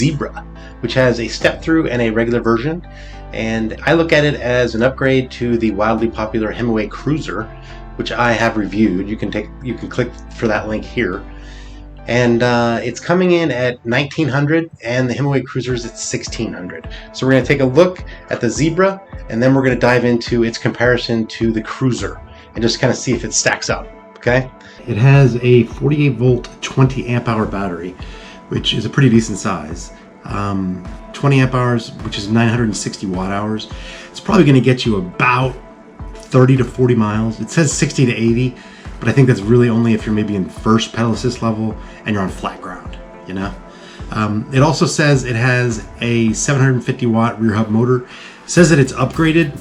Zebra, which has a step-thru and a regular version, and I look at it as an upgrade to the wildly popular Himiway Cruiser, which I have reviewed. You can click for that link here, and it's coming in at $1,900, and the Himiway Cruiser is at $1,600. So we're going to take a look at the Zebra, and then we're going to dive into its comparison to the Cruiser and just kind of see if it stacks up. Okay, it has a 48 volt 20 amp hour battery, which is a pretty decent size. 20 amp hours, which is 960 watt hours. It's probably going to get you about 30 to 40 miles. It says 60 to 80, but I think that's really only if you're maybe in first pedal assist level and you're on flat ground, you know. It also says it has a 750 watt rear hub motor. It says that it's upgraded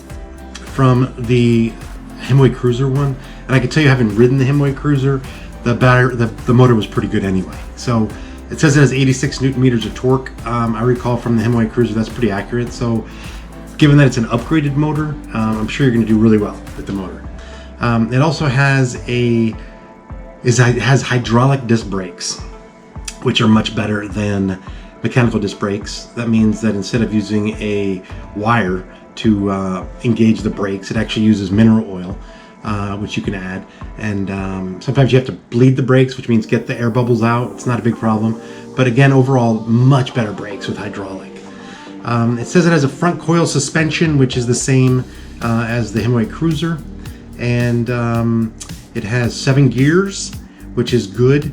from the Himiway Cruiser one, and I can tell you, having ridden the Himiway Cruiser, the motor was pretty good anyway. So it says it has 86 newton meters of torque. I recall from the Himiway Cruiser that's pretty accurate. So given that it's an upgraded motor, I'm sure you're going to do really well with the motor. It also has hydraulic disc brakes, which are much better than mechanical disc brakes. That means that instead of using a wire to engage the brakes, it actually uses mineral oil, which you can add. And sometimes you have to bleed the brakes, which means get the air bubbles out. It's not a big problem. But again, overall, much better brakes with hydraulic. It says it has a front coil suspension, which is the same as the Himiway Cruiser. And it has 7 gears, which is good.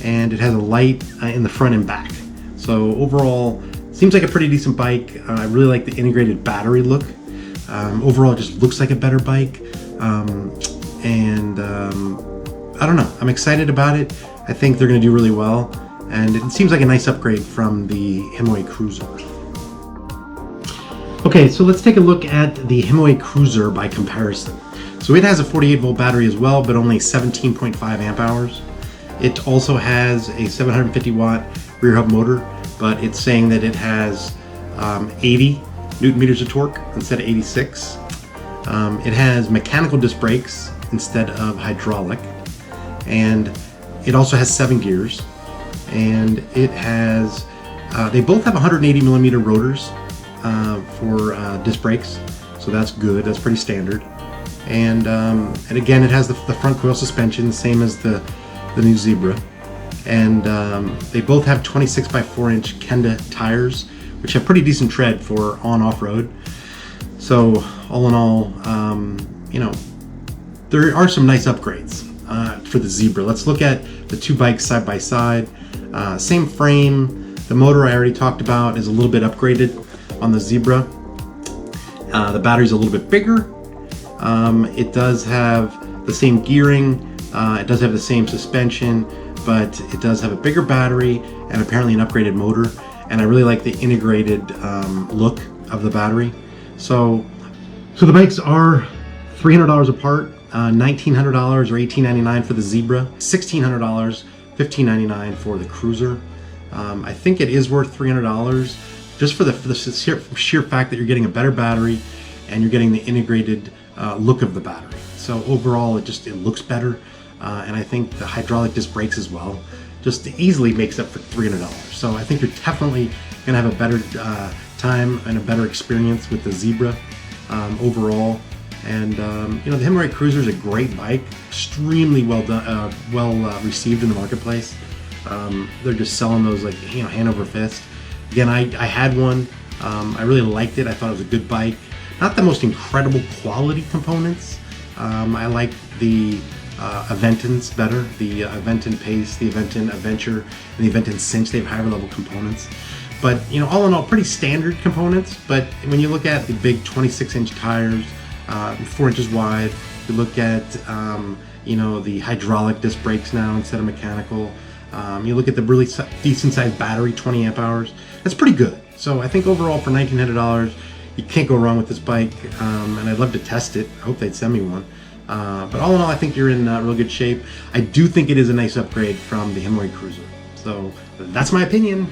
And it has a light in the front and back. So overall, seems like a pretty decent bike. I really like the integrated battery look. Overall, it just looks like a better bike. I don't know. I'm excited about it. I think they're going to do really well. And it seems like a nice upgrade from the Himiway Cruiser. Okay, so let's take a look at the Himiway Cruiser by comparison. So it has a 48 volt battery as well, but only 17.5 amp hours. It also has a 750 watt rear hub motor, but it's saying that it has 80 newton meters of torque instead of 86. It has mechanical disc brakes instead of hydraulic, and it also has 7 gears, and it has they both have 180 millimeter rotors for disc brakes, so that's good. That's pretty standard. And again, it has the front coil suspension, same as the new Zebra. And they both have 26 by 4 inch Kenda tires, which have pretty decent tread for on-off road. So all in all, you know, there are some nice upgrades for the Zebra. Let's look at the two bikes side by side. Same frame. The motor I already talked about is a little bit upgraded on the Zebra. The battery's a little bit bigger. It does have the same gearing. It does have the same suspension, but it does have a bigger battery and apparently an upgraded motor. And I really like the integrated look of the battery. So the bikes are $300 apart, $1,900 or $1,899 for the Zebra, $1,600, $1,599 for the Cruiser. I think it is worth $300 just for the sheer fact that you're getting a better battery and you're getting the integrated look of the battery. So overall, it looks better, and I think the hydraulic disc brakes as well just easily makes up for $300. So I think you're definitely gonna have a better time and a better experience with the Zebra overall. And you know, the Himiway Cruiser is a great bike, extremely well done, received in the marketplace. They're just selling those like, you know, hand over fist. Again, I had one. I really liked it. I thought it was a good bike. Not the most incredible quality components. I like the Aventins better. The Aventin Pace, the Aventin Adventure, and the Aventin Cinch. They have higher level components. But, you know, all in all, pretty standard components. But when you look at the big 26-inch tires, 4 inches wide, you look at, you know, the hydraulic disc brakes now instead of mechanical. You look at the really decent-sized battery, 20 amp hours. That's pretty good. So I think overall for $1,900, you can't go wrong with this bike, and I'd love to test it. I hope they'd send me one. But all in all, I think you're in real good shape. I do think it is a nice upgrade from the Himiway Cruiser. So that's my opinion.